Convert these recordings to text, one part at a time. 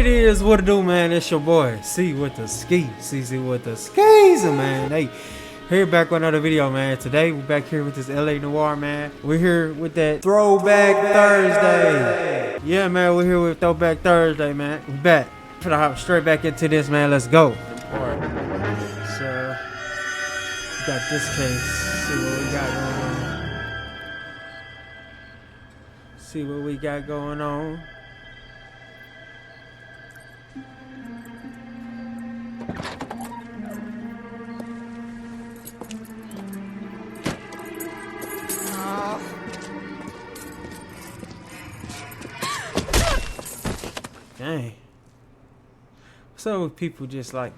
is, what to do, man? It's your boy CWitdaSkii, CC with the skis, man. Hey, here back with another video, man. Today we're back here with this LA Noire, man. We're here with that Throwback Thursday. Yeah, man, we're here with Throwback Thursday, man. We back. Finna hop straight back into this, man. Let's go. Alright. So we got this case. See what we got going on. See what we got going on. Dang. What's up with people just like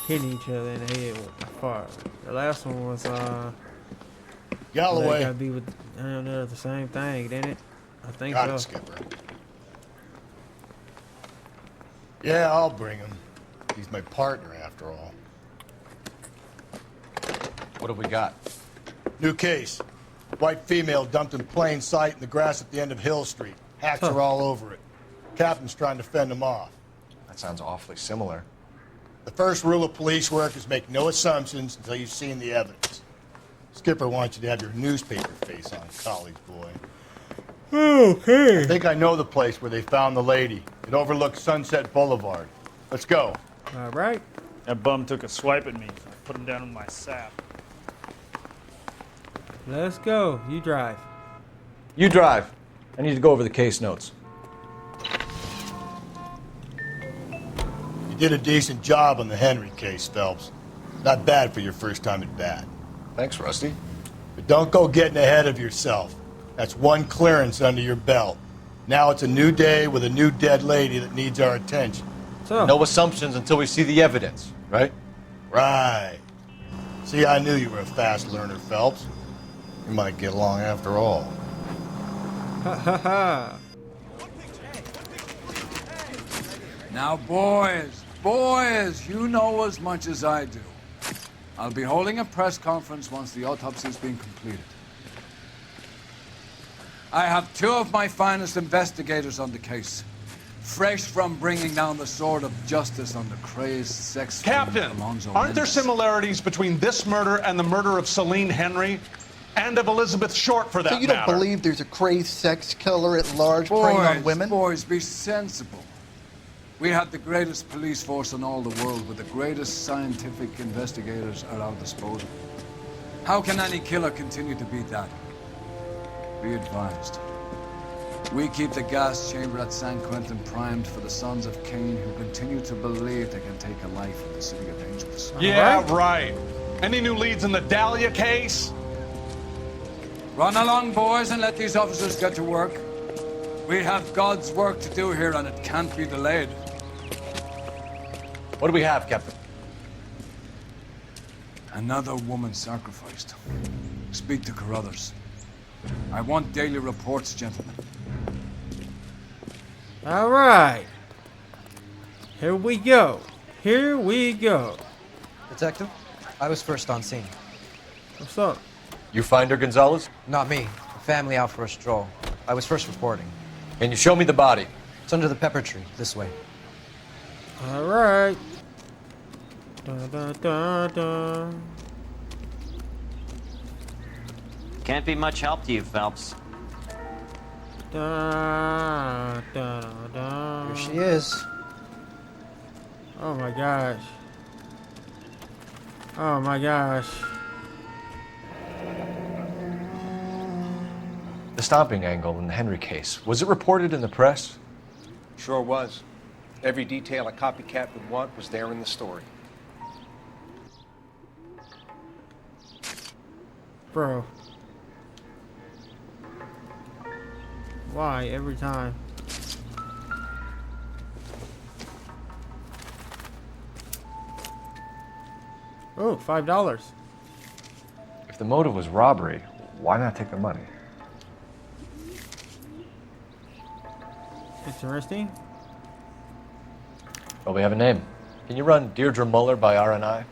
hitting each other in the head with a fart? The last one was Galloway. Gotta be with the same thing, didn't it? I think Got so. it, Skipper. Yeah, I'll bring him. He's my partner after all. What have we got? New case. White female dumped in plain sight in the grass at the end of Hill Street. Hacks are all over it. Captain's trying to fend them off. That sounds awfully similar. The first rule of police work is make no assumptions until you've seen the evidence. Skipper wants you to have your newspaper face on, college boy. Okay. I think I know the place where they found the lady. It overlooks Sunset Boulevard. Let's go. All right. That bum took a swipe at me, so I put him down with my sap. Let's go. You drive. You drive. I need to go over the case notes. You did a decent job on the Henry case, Phelps. Not bad for your first time at bat. Thanks, Rusty. But don't go getting ahead of yourself. That's one clearance under your belt. Now it's a new day with a new dead lady that needs our attention. So, No assumptions until we see the evidence, right? Right. See, I knew you were a fast learner, Phelps. We might get along after all. ha ha ha. Now, boys, you know as much as I do. I'll be holding a press conference once the autopsy's been completed. I have two of my finest investigators on the case, fresh from bringing down the sword of justice on the crazed sex Captain, Alonzo aren't there Mendes. similarities between this murder and the murder of Celine Henry? And of Elizabeth Short, for that So you don't matter? believe there's a crazed sex killer at large preying on women? Boys, be sensible. We have the greatest police force in all the world with the greatest scientific investigators at our disposal. How can any killer continue to beat that? Be advised. We keep the gas chamber at San Quentin primed for the sons of Cain who continue to believe they can take a life in the city of angels. Yeah, right. Any new leads in the Dahlia case? Run along, boys, and let these officers get to work. We have God's work to do here, and it can't be delayed. What do we have, Captain? Another woman sacrificed. Speak to Carruthers. I want daily reports, gentlemen. All right. Here we go. Here we go. Detective, I was first on scene. What's up? You find her, Gonzalez? Not me. The family out for a stroll. I was first reporting. Can you show me the body? It's under the pepper tree, this way. All right. Da, da, da, da. Can't be much help to you, Phelps. Da, da, da. Here she is. Oh my gosh. Oh my gosh. The stomping angle in the Henry case. Was it reported in the press? Sure was. Every detail a copycat would want was there in the story. Bro. Why every time? Oh, $5. If the motive was robbery, why not take the money? Interesting. Well, we have a name. Can you run Deirdre Muller by RNI?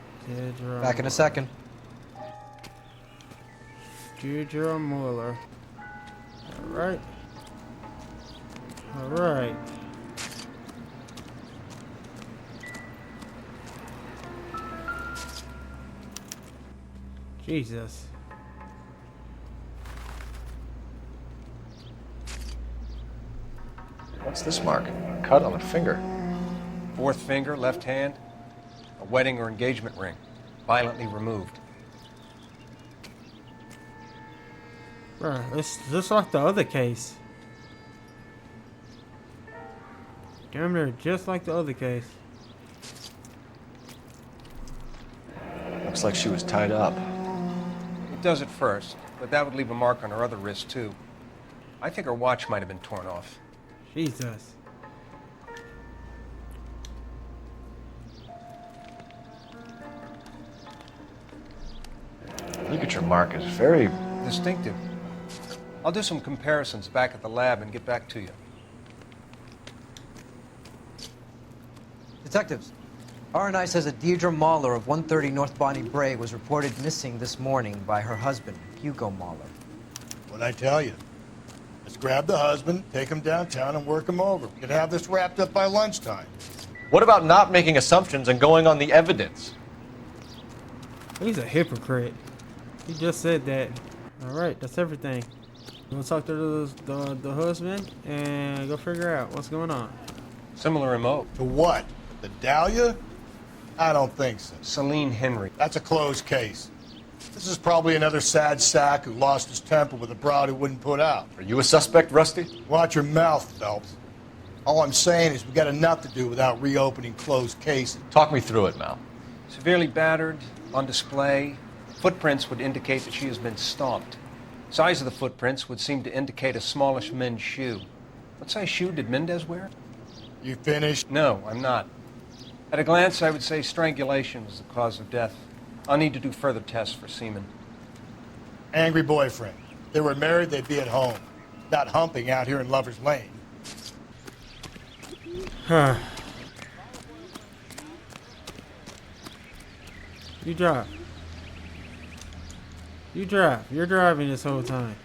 Back in a second. Deirdre Muller. Alright. Alright. Jesus. What's this mark? A cut on a finger. Fourth finger, left hand. A wedding or engagement ring. Violently removed. Bruh, it's just like the other case. Damn near just like the other case. Looks like she was tied up. It does at first, but that would leave a mark on her other wrist, too. I think her watch might have been torn off. Jesus. Ligature mark is very Distinctive. I'll do some comparisons back at the lab and get back to you. Detectives, R&I says that Deirdre Mahler of 130 North Bonnie Bray was reported missing this morning by her husband, Hugo Mahler. What'd I tell you? Let's grab the husband, take him downtown, and work him over. We could have this wrapped up by lunchtime. What about not making assumptions and going on the evidence? He's a hypocrite. He just said that. Alright, that's everything. We'll talk to the husband and go figure out what's going on. Similar remote. To what? The Dahlia? I don't think so. Celine Henry. That's a closed case. This is probably another sad sack who lost his temper with a broad who wouldn't put out. Are you a suspect, Rusty? Watch your mouth, Phelps. All I'm saying is we got enough to do without reopening closed cases. Talk me through it, Mal. Severely battered, on display. Footprints would indicate that she has been stomped. Size of the footprints would seem to indicate a smallish men's shoe. What size shoe did Mendez wear? You finished? No, I'm not. At a glance, I would say strangulation was the cause of death. I'll need to do further tests for semen. Angry boyfriend. If they were married, they'd be at home. Not humping out here in Lover's Lane. You drive. You drive. You're driving this whole time.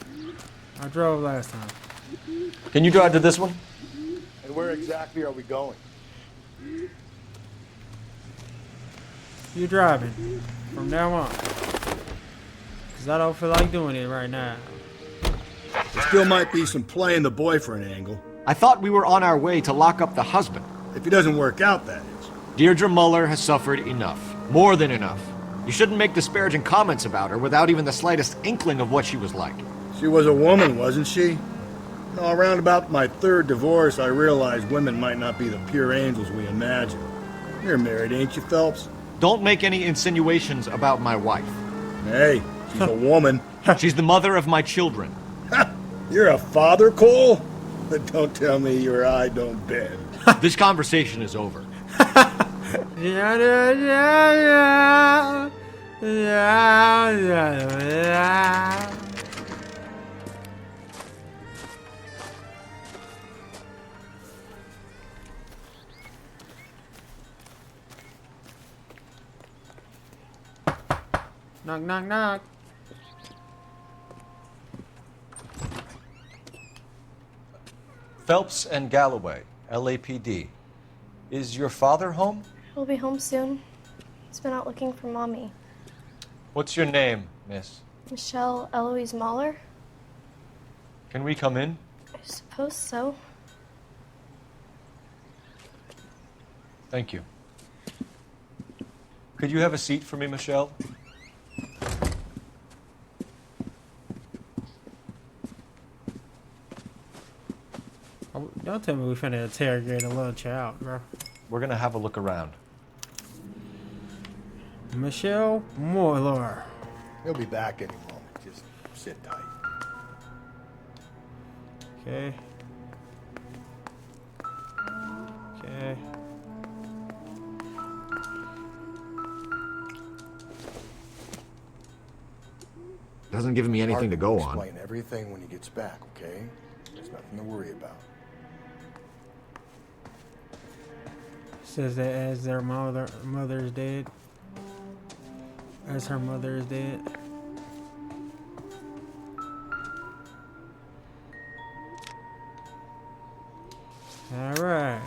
I drove last time. Can you drive to this one? And where exactly are we going? You driving from now on. Cause I don't feel like doing it right now. There still might be some playing the boyfriend angle. I thought we were on our way to lock up the husband. If he doesn't work out, that is. Deirdre Muller has suffered enough. More than enough. You shouldn't make disparaging comments about her without even the slightest inkling of what she was like. She was a woman, wasn't she? No, around about my third divorce, I realized women might not be the pure angels we imagine. You're married, ain't you, Phelps? Don't make any insinuations about my wife. Hey, she's a woman. She's the mother of my children. You're a father, Cole? But don't tell me your eye don't bend. This conversation is over. Knock, knock, knock. Phelps and Galloway, LAPD. Is your father home? He'll be home soon. He's been out looking for Mommy. What's your name, miss? Michelle Eloise Mahler? Can we come in? I suppose so. Thank you. Could you have a seat for me, Michelle? Don't tell me we finna interrogate a little child, bro. We're gonna have a look around. Michelle Mahler. He'll be back any moment. Just sit tight. Okay. Okay. Doesn't give me anything to go on. Explain everything when he gets back, okay? There's nothing to worry about. Says that as their mother is dead. As her mother is dead. Alright.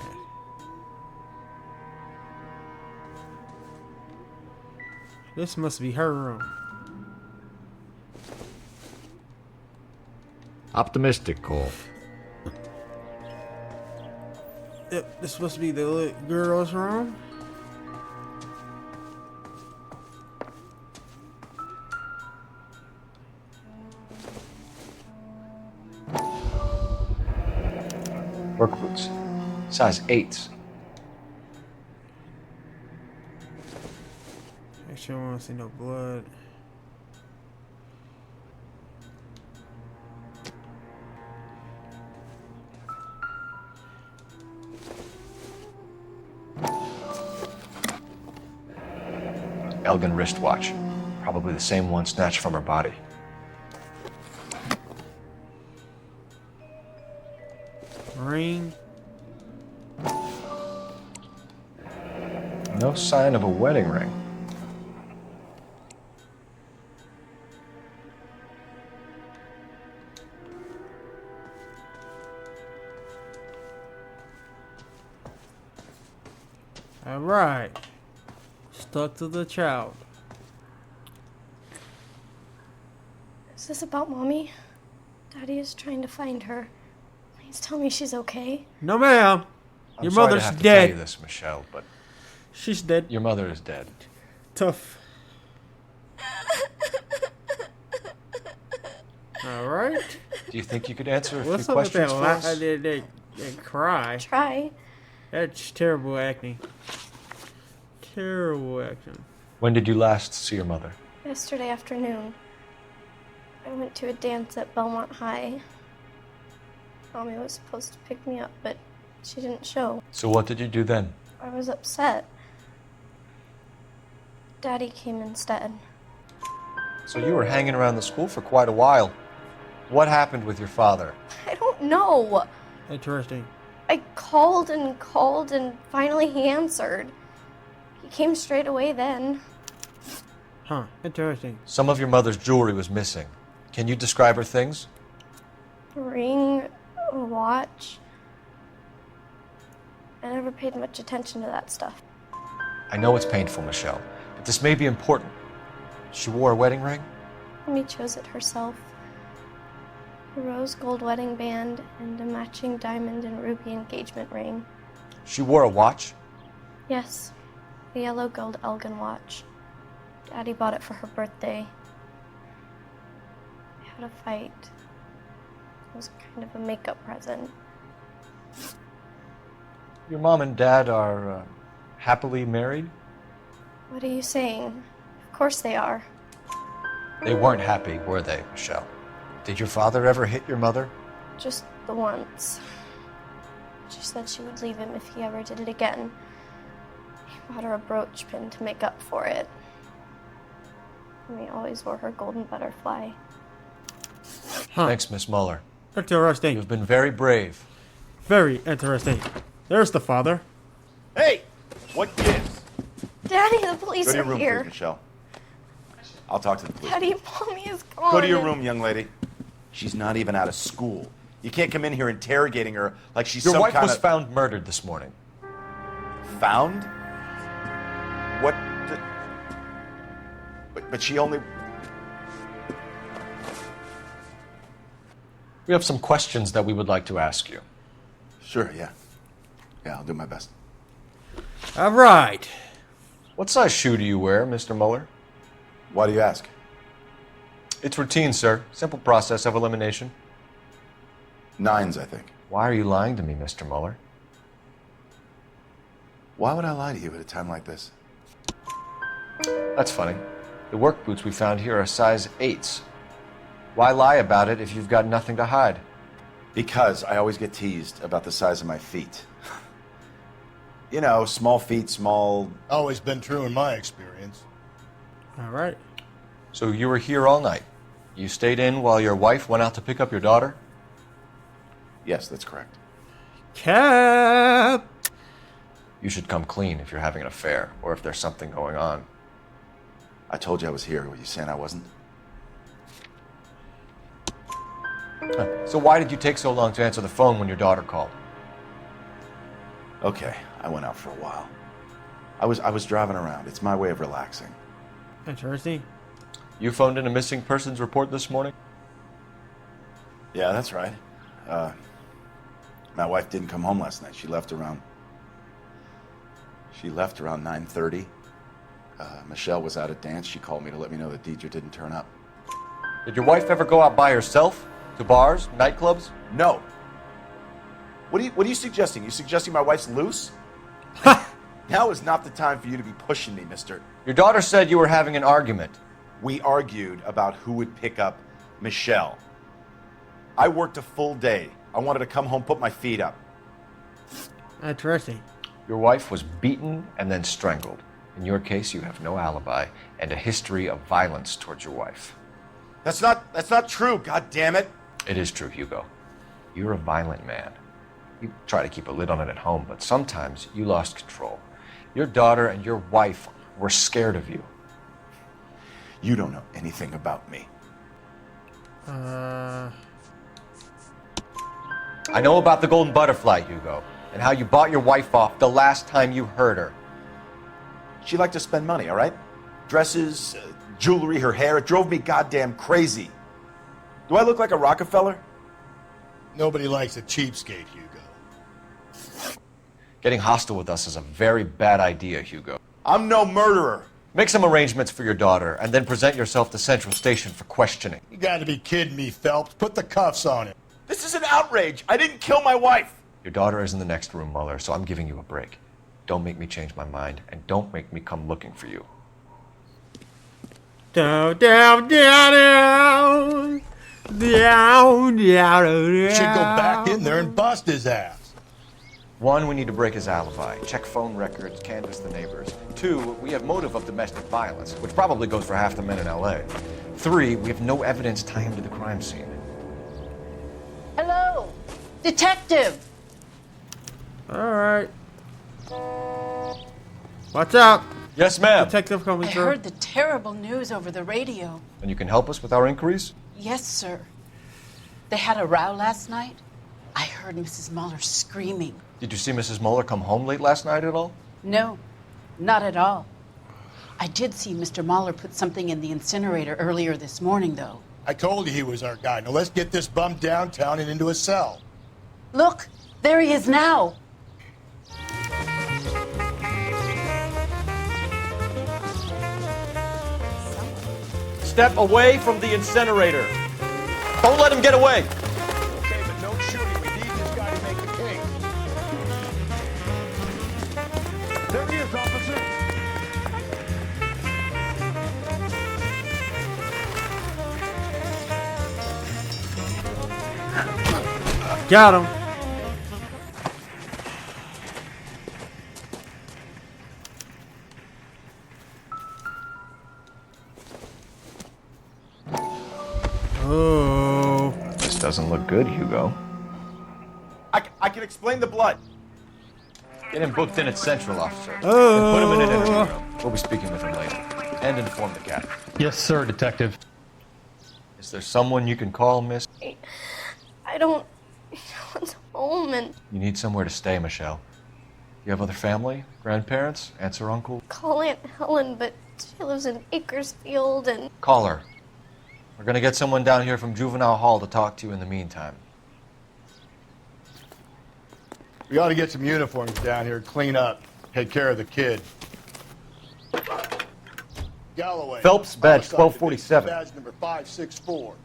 This must be her room. Optimistic, Cole. Yep, this supposed to be the little girl's room. Work boots. Size 8s. Make sure I don't see no blood. Elgin wristwatch. Probably the same one snatched from her body. Ring. No sign of a wedding ring. Alright. Stuck to the child. Is this about Mommy? Daddy is trying to find her. Please tell me she's okay. No, ma'am. I'm Your sorry mother's to have to dead. tell you this, Michelle, but She's dead. your mother is dead. Tough. Alright. Do you think you could answer a What's few up with that questions for us? they cry? Try. That's terrible acting. Terrible acting. When did you last see your mother? Yesterday afternoon, I went to a dance at Belmont High. Mommy was supposed to pick me up, but she didn't show. So what did you do then? I was upset. Daddy came instead. So you were hanging around the school for quite a while. What happened with your father? I don't know. Interesting. I called and finally he answered. He came straight away then. Huh. Interesting. Some of your mother's jewelry was missing. Can you describe her things? A ring, a watch. I never paid much attention to that stuff. I know it's painful, Michelle, but this may be important. She wore a wedding ring? Mommy chose it herself. A rose gold wedding band and a matching diamond and ruby engagement ring. She wore a watch? Yes, the yellow gold Elgin watch. Daddy bought it for her birthday. I had a fight. It was kind of a makeup present. Your mom and dad are happily married? What are you saying? Of course they are. They weren't happy, were they, Michelle? Did your father ever hit your mother? Just the once. She said she would leave him if he ever did it again. He bought her a brooch pin to make up for it. And he always wore her golden butterfly. Huh. Thanks, Miss Muller. Interesting. You've been very brave. Very interesting. There's the father. Hey! What gives? Daddy, the police Go to your are room, here. please, Michelle. I'll talk to the police. Daddy, Mommy is gone. Go to your room, young lady. She's not even out of school. You can't come in here interrogating her like she's Your some wife kind was of... found murdered this morning. Found? What the... But she only... We have some questions that we would like to ask you. Sure, yeah. Yeah, I'll do my best. All right. What size shoe do you wear, Mr. Muller? Why do you ask? It's routine, sir. Simple process of elimination. 9s, I think. Why are you lying to me, Mr. Muller? Why would I lie to you at a time like this? That's funny. The work boots we found here are size 8s. Why lie about it if you've got nothing to hide? Because I always get teased about the size of my feet. You know, small feet, small... Always been true in my experience. All right. So you were here all night. You stayed in while your wife went out to pick up your daughter? Yes, that's correct. Cap. You should come clean if you're having an affair or if there's something going on. I told you I was here. Were you saying I wasn't? So why did you take so long to answer the phone when your daughter called? Okay, I went out for a while. I was driving around. It's my way of relaxing. Interesting. You phoned in a missing persons report this morning? Yeah, that's right. My wife didn't come home last night. She left around 9:30. Michelle was out at dance. She called me to let me know that Deidre didn't turn up. Did your wife ever go out by herself? To bars, nightclubs? No. What are you suggesting? You suggesting my wife's loose? Now is not the time for you to be pushing me, mister. Your daughter said you were having an argument. We argued about who would pick up Michelle. I worked a full day. I wanted to come home, put my feet up. Interesting. Your wife was beaten and then strangled. In your case, you have no alibi and a history of violence towards your wife. That's not true, god damn it. It is true, Hugo. You're a violent man. You try to keep a lid on it at home, but sometimes you lost control. Your daughter and your wife were scared of you. You don't know anything about me. I know about the golden butterfly, Hugo, and how you bought your wife off the last time you heard her. She liked to spend money, all right? Dresses, jewelry, her hair. It drove me goddamn crazy. Do I look like a Rockefeller? Nobody likes a cheapskate, Hugo. Getting hostile with us is a very bad idea, Hugo. I'm no murderer. Make some arrangements for your daughter, and then present yourself to Central Station for questioning. You gotta be kidding me, Phelps. Put the cuffs on him. This is an outrage. I didn't kill my wife. Your daughter is in the next room, Mueller, so I'm giving you a break. Don't make me change my mind, and don't make me come looking for you. Down, down, down, down. Down, down, Should go back in there and bust his ass. 1, we need to break his alibi. Check phone records, canvass the neighbors. 2, we have motive of domestic violence, which probably goes for half the men in L.A. 3, we have no evidence tying him to the crime scene. Hello, detective. All right. Watch out. Yes, ma'am. Detective coming I through. heard the terrible news over the radio. And you can help us with our inquiries? Yes, sir. They had a row last night. I heard Mrs. Mueller screaming. Did you see Mrs. Mueller come home late last night at all? No, not at all. I did see Mr. Mueller put something in the incinerator earlier this morning, though. I told you he was our guy. Now let's get this bum downtown and into a cell. Look, there he is now. Step away from the incinerator. Don't let him get away. Okay, but no shooting. We need this guy to make the case. There he is, officer. Got him. Oh. This doesn't look good, Hugo. I can explain the blood. Get him booked in at Central, officer. Oh. And put him in an interview room. We'll be speaking with him later. And inform the captain. Yes, sir, detective. Is there someone you can call, miss? I don't... No one's home and... You need somewhere to stay, Michelle. You have other family? Grandparents? Aunts or uncle? Call Aunt Helen, but she lives in Bakersfield and... Call her. We're gonna get someone down here from Juvenile Hall to talk to you in the meantime. We ought to get some uniforms down here, clean up, take care of the kid. Galloway. Phelps, badge Homicide 1247. Division, Badge number 564.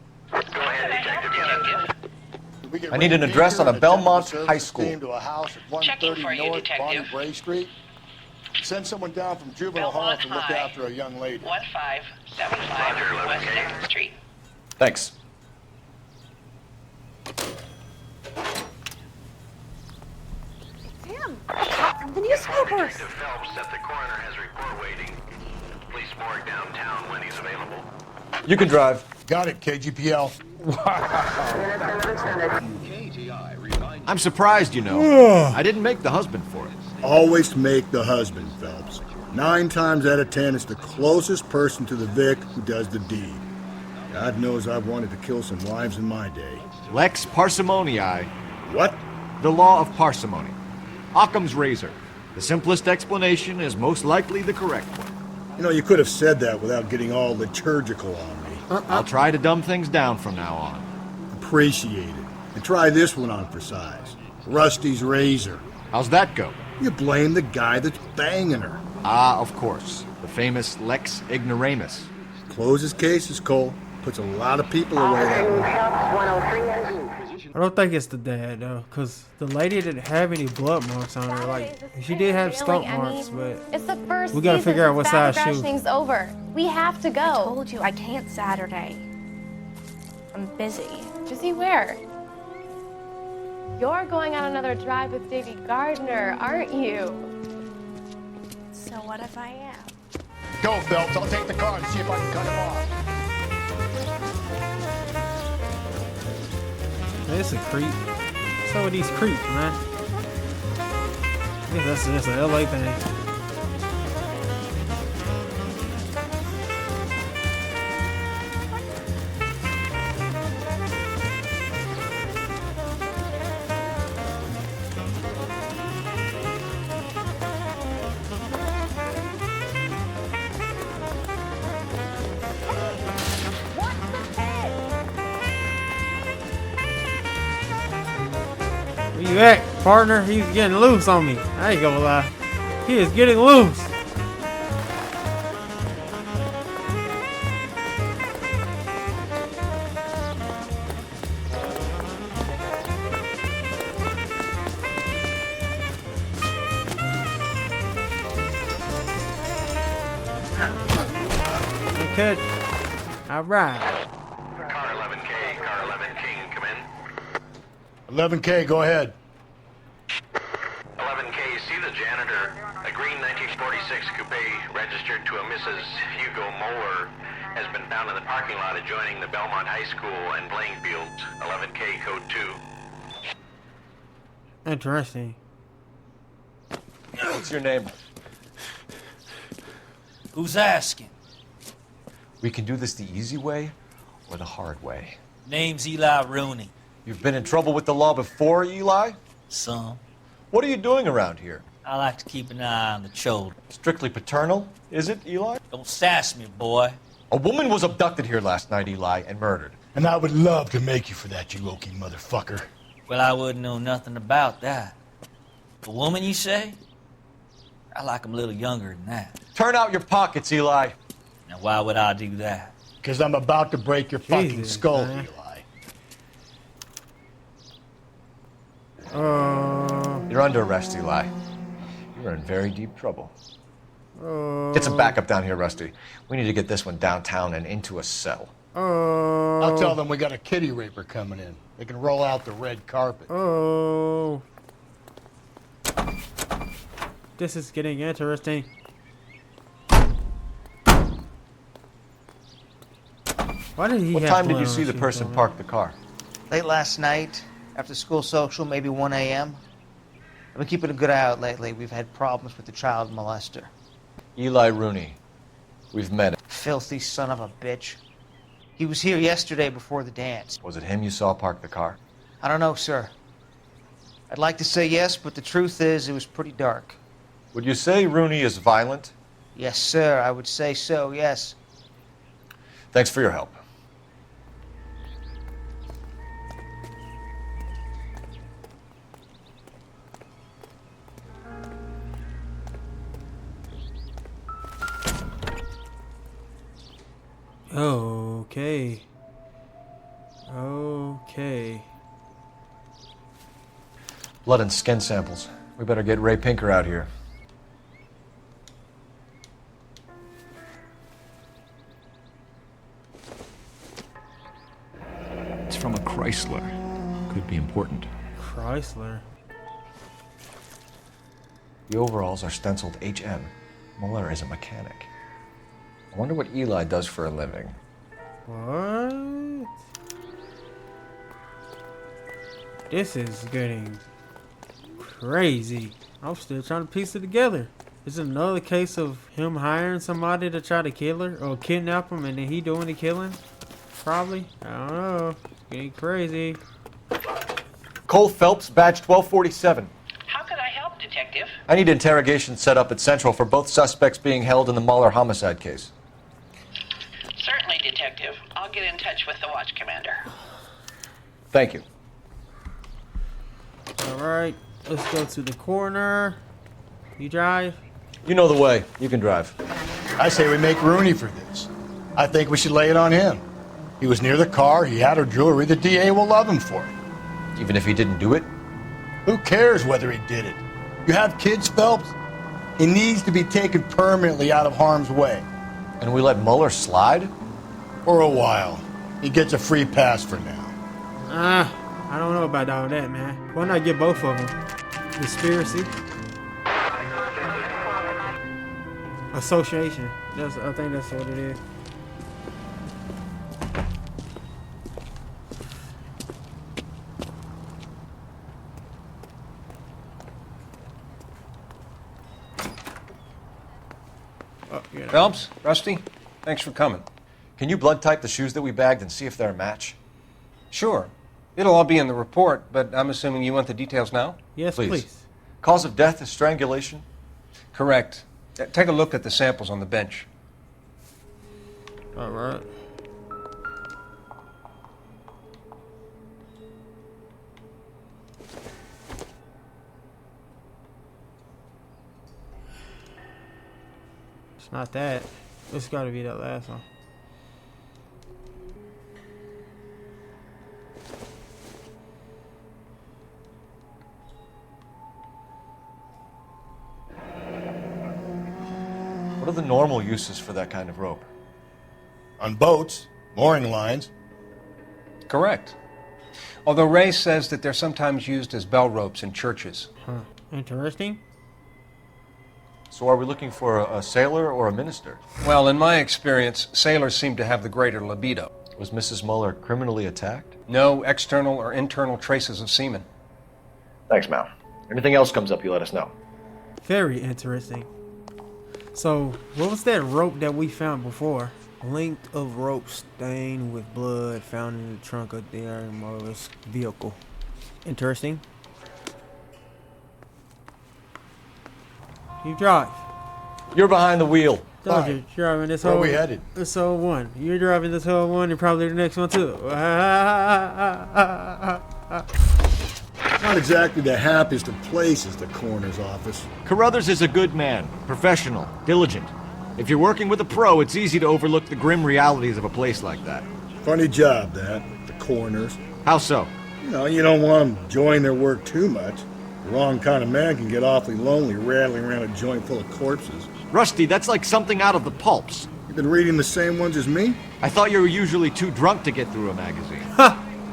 I need an address on a Belmont High School. To a house at 130 North Bonnie Bray Street. Send someone down from Juvenile Hall to look after a young lady. 1575 West 2nd Street. Thanks. Tim, hot from the newspapers. Detective Phelps said the coroner has report waiting. Police morgue downtown when he's available. You can drive. Got it, KGPL. I'm surprised, you know. I didn't make the husband for it. Always make the husband, Phelps. 9 times out of 10, it's the closest person to the Vic who does the deed. God knows I've wanted to kill some wives in my day. Lex parsimoniae. What? The law of parsimony. Occam's razor. The simplest explanation is most likely the correct one. You know, you could have said that without getting all liturgical on me. I'll try to dumb things down from now on. The appreciate it. And try this one on for size. Rusty's razor. How's that go? You blame the guy that's banging her. Ah, of course. The famous Lex Ignoramus. Closes cases, Cole. Puts a lot of people away that way. I don't think it's the dad though, cause the lady didn't have any blood marks on her. Like she did have stump marks, but It's the first we gotta season figure out what since size Back shoe. Thing's over. We have to go. I told you I can't Saturday. I'm busy. Busy where? You're going on another drive with Davy Gardner, aren't you? So what if I am? Go, Phelps. I'll take the car and see if I can cut him off. Man, it's a creep. What's up with these creeps, man? I guess that's just an LA thing. Where you at, partner? He's getting loose on me. I ain't gonna lie. He is getting loose. Okay. All right. Car 11K, car 11 King, come in. 11K, go ahead. 11K, see the janitor. A green 1946 coupe registered to a Mrs. Hugo Moeller has been found in the parking lot adjoining the Belmont High School and playing fields. 11K, code 2. Interesting. What's your name? Who's asking? We can do this the easy way or the hard way. Name's Eli Rooney. You've been in trouble with the law before, Eli? Some. What are you doing around here? I like to keep an eye on the children. Strictly paternal, is it, Eli? Don't sass me, boy. A woman was abducted here last night, Eli, and murdered. And I would love to make you for that, you Okie motherfucker. Well, I wouldn't know nothing about that. A woman, you say? I like 'em a little younger than that. Turn out your pockets, Eli. Now, why would I do that? Because I'm about to break your fucking skull, man. Eli. You're under arrest, Eli. You're in very deep trouble. Get some backup down here, Rusty. We need to get this one downtown and into a cell. I'll tell them we got a kitty raper coming in. They can roll out the red carpet. Oh. This is getting interesting. Why did he What have time did blood you on see his the shoes, person though, park the car? Late last night, after school social, maybe 1 a.m. I've been keeping a good eye out lately. We've had problems with the child molester. Eli Rooney. We've met him. Filthy son of a bitch. He was here yesterday before the dance. Was it him you saw park the car? I don't know, sir. I'd like to say yes, but the truth is it was pretty dark. Would you say Rooney is violent? Yes, sir. I would say so, yes. Thanks for your help. Okay. Okay. Blood and skin samples. We better get Ray Pinker out here. It's from a Chrysler. Could be important. Chrysler. The overalls are stenciled HM. Mueller is a mechanic. I wonder what Eli does for a living. What? This is getting crazy. I'm still trying to piece it together. Is it another case of him hiring somebody to try to kill her or kidnap him and then he doing the killing? Probably. I don't know. Getting crazy. Cole Phelps, badge 1247. How can I help, Detective? I need interrogation set up at Central for both suspects being held in the Mueller homicide case. Certainly, Detective. I'll get in touch with the watch commander. Thank you. All right, let's go to the corner. You drive? You know the way. You can drive. I say we make Rooney for this. I think we should lay it on him. He was near the car, he had her jewelry, the DA will love him for it. Even if he didn't do it? Who cares whether he did it? You have kids, Phelps? He needs to be taken permanently out of harm's way. And we let Mueller slide? For a while. He gets a free pass for now. I don't know about all that, man. Why not get both of them? Conspiracy? Association. I think that's what it is. Oh, yeah. Phelps, Rusty, thanks for coming. Can you blood type the shoes that we bagged and see if they're a match? Sure. It'll all be in the report, but I'm assuming you want the details now? Yes, please. Cause of death is strangulation? Correct. Take a look at the samples on the bench. All right. It's not that. It's got to be that last one. What are the normal uses for that kind of rope? On boats, mooring lines. Correct. Although Ray says that they're sometimes used as bell ropes in churches. Huh. Interesting. So are we looking for a sailor or a minister? Well, in my experience, sailors seem to have the greater libido. Was Mrs. Mueller criminally attacked? No external or internal traces of semen. Thanks, Mal. Anything else comes up, you let us know. Very interesting. So, what was that rope that we found before? Length of rope stained with blood found in the trunk of the motorist vehicle. Interesting. You drive. You're behind the wheel. Told you, you're driving this Where whole. are we headed? This whole one. You're driving this whole one, and probably the next one too. Not exactly the happiest of places, the coroner's office. Carruthers is a good man, professional, diligent. If you're working with a pro, it's easy to overlook the grim realities of a place like that. Funny job, that. The coroner's. How so? You know, you don't want them enjoying their work too much. The wrong kind of man can get awfully lonely rattling around a joint full of corpses. Rusty, that's like something out of the pulps. You've been reading the same ones as me? I thought you were usually too drunk to get through a magazine.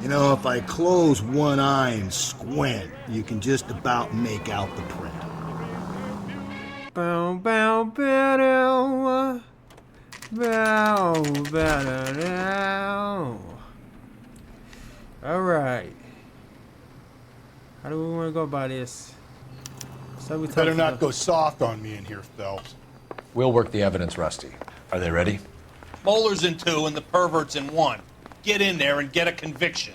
You know, if I close one eye and squint, you can just about make out the print. Bow, bow, bow, bow, bow, bow. All right. How do we want to go about this? So we Better not go soft on me in here, Phelps. We'll work the evidence, Rusty. Are they ready? Moeller's in 2 and the pervert's in 1. Get in there and get a conviction.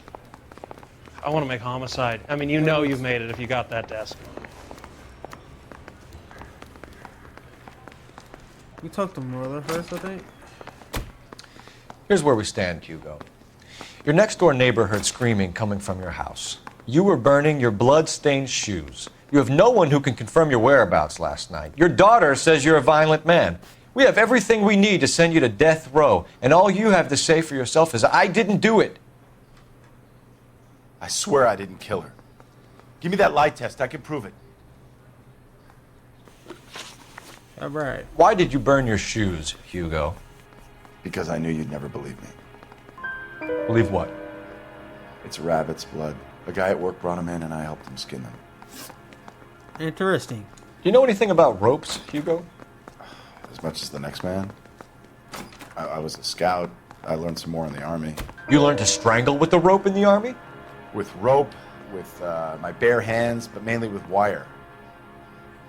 I want to make homicide. I mean, you know you've made it if you got that desk. We talked to Mueller first, I think. Here's where we stand, Hugo. Your next-door neighbor heard screaming coming from your house. You were burning your blood-stained shoes. You have no one who can confirm your whereabouts last night. Your daughter says you're a violent man. We have everything we need to send you to death row, and all you have to say for yourself is, I didn't do it. I swear I didn't kill her. Give me that lie test. I can prove it. All right. Why did you burn your shoes, Hugo? Because I knew you'd never believe me. Believe what? It's rabbit's blood. A guy at work brought them in, and I helped him skin them. Interesting. Do you know anything about ropes, Hugo? As much as the next man. I was a scout. I learned some more in the Army. You learned to strangle with the rope in the Army? With rope, with my bare hands, but mainly with wire.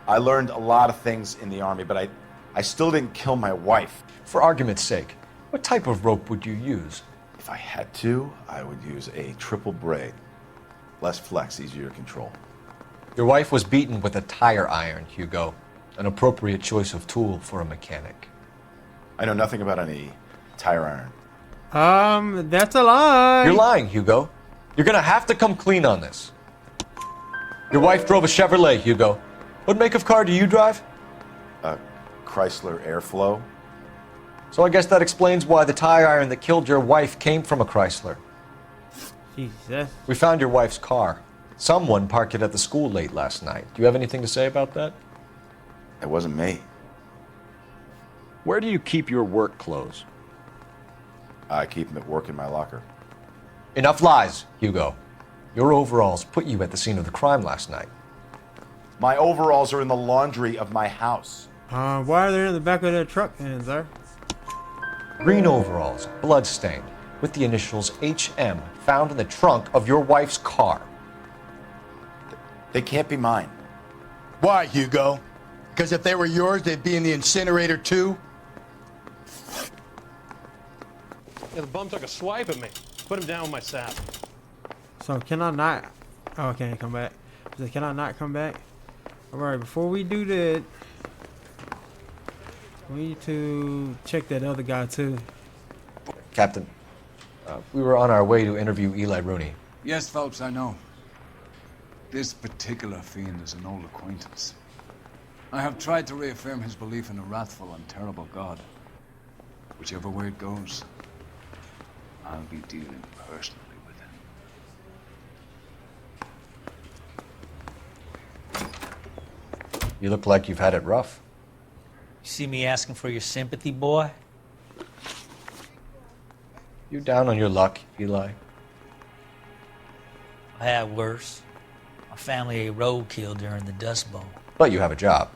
I learned a lot of things in the Army, but I still didn't kill my wife. For argument's sake, what type of rope would you use? If I had to, I would use a triple braid. Less flex, easier to control. Your wife was beaten with a tire iron, Hugo. An appropriate choice of tool for a mechanic. I know nothing about any tire iron. That's a lie. You're lying, Hugo. You're gonna have to come clean on this. Your wife drove a Chevrolet, Hugo. What make of car do you drive? A Chrysler Airflow. So I guess that explains why the tire iron that killed your wife came from a Chrysler. Jesus. We found your wife's car. Someone parked it at the school late last night. Do you have anything to say about that? It wasn't me. Where do you keep your work clothes? I keep them at work in my locker. Enough lies, Hugo. Your overalls put you at the scene of the crime last night. My overalls are in the laundry of my house. Why are they in the back of that truck then, sir? Green overalls, blood-stained, with the initials HM found in the trunk of your wife's car. They can't be mine. Why, Hugo? Because if they were yours, they'd be in the incinerator too? Yeah, the bum took a swipe at me. Put him down with my sap. So can I not? Oh, I can't come back. So can I not come back? Alright, before we do that, we need to check that other guy too. Captain, we were on our way to interview Eli Rooney. Yes, Phelps, I know. This particular fiend is an old acquaintance. I have tried to reaffirm his belief in a wrathful and terrible God. Whichever way it goes, I'll be dealing personally with him. You look like you've had it rough. You see me asking for your sympathy, boy? You down on your luck, Eli? I had worse. My family ate roadkill during the Dust Bowl. But you have a job.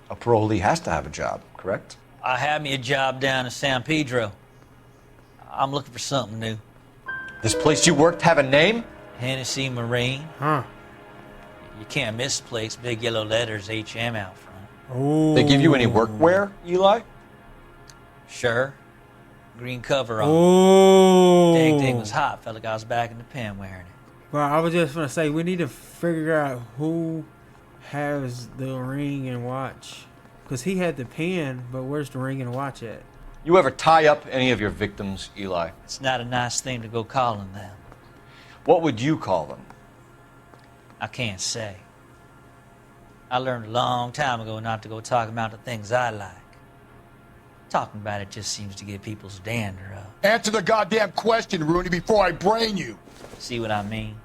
A parolee has to have a job, correct? I had me a job down in San Pedro. I'm looking for something new. This place you worked have a name? Hennessy Marine. Huh. You can't miss the place. Big yellow letters, HM out front. Oh. They give you any workwear, Eli? Sure. Green cover on. Oh. Dang thing was hot. Felt like I was back in the pen wearing it. Well, I was just gonna say we need to figure out who has the ring and watch, cause he had the pen, but where's the ring and watch at? You ever tie up any of your victims, Eli? It's not a nice thing to go calling them. What would you call them? I can't say. I learned a long time ago not to go talking about the things I like. Talking about it just seems to get people's dander up. Answer the goddamn question, Rooney, before I brain you. See what I mean?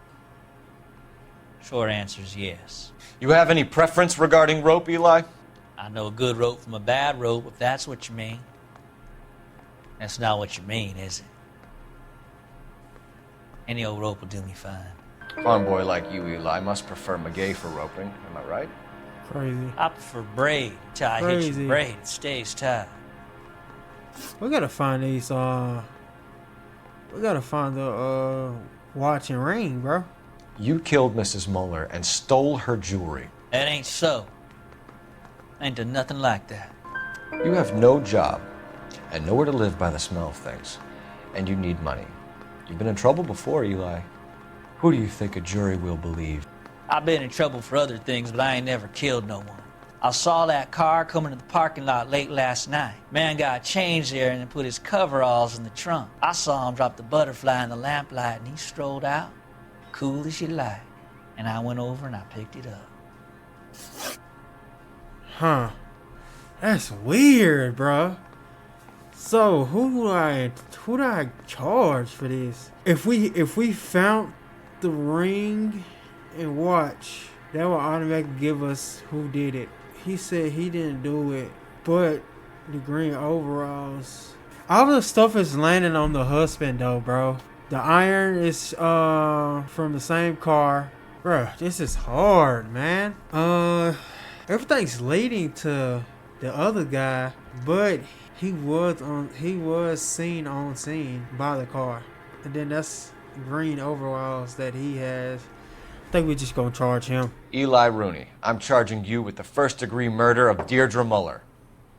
Short answer is yes. You have any preference regarding rope, Eli? I know a good rope from a bad rope, if that's what you mean. That's not what you mean, is it? Any old rope will do me fine. Farm boy like you, Eli, must prefer Magay for roping. Am I right? Crazy. I prefer braid. Till I hit you with braid, it stays tight. We gotta find these. We gotta find the watch and ring, bro. You killed Mrs. Muller and stole her jewelry. That ain't so. I ain't done nothing like that. You have no job and nowhere to live by the smell of things, and you need money. You've been in trouble before, Eli. Who do you think a jury will believe? I've been in trouble for other things, but I ain't never killed no one. I saw that car coming to the parking lot late last night. Man got changed there and then put his coveralls in the trunk. I saw him drop the butterfly in the lamplight and he strolled out, cool as you like. And I went over and I picked it up. Huh. That's weird, bro. So who do I charge for this? If we found the ring and watch, that will automatically give us who did it. He said he didn't do it, but the green overalls. All the stuff is landing on the husband though, bro. The iron is from the same car. Bro, this is hard, man. Everything's leading to the other guy, but he was seen on scene by the car. And then that's green overalls that he has. I think we're just gonna charge him. Eli Rooney, I'm charging you with the first-degree murder of Deirdre Muller.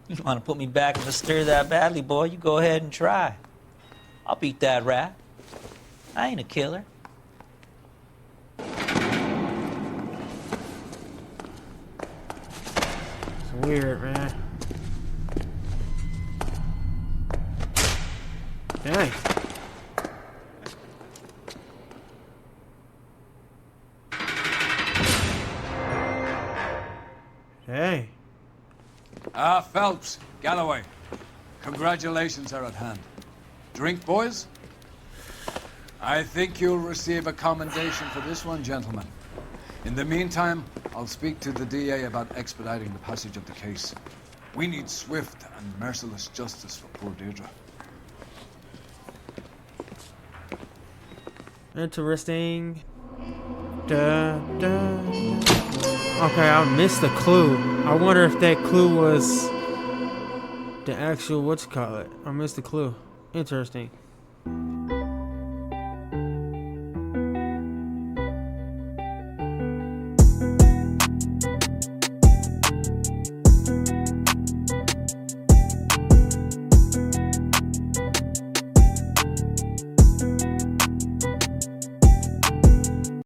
You want to put me back in the stir that badly, boy? You go ahead and try. I'll beat that rap. I ain't a killer. It's weird, man. Dang. Phelps, Galloway, congratulations are at hand. Drink, boys? I think you'll receive a commendation for this one, gentlemen. In the meantime, I'll speak to the DA about expediting the passage of the case. We need swift and merciless justice for poor Deirdre. Interesting. Okay, I missed the clue. I wonder if that clue was the actual I missed the clue. Interesting.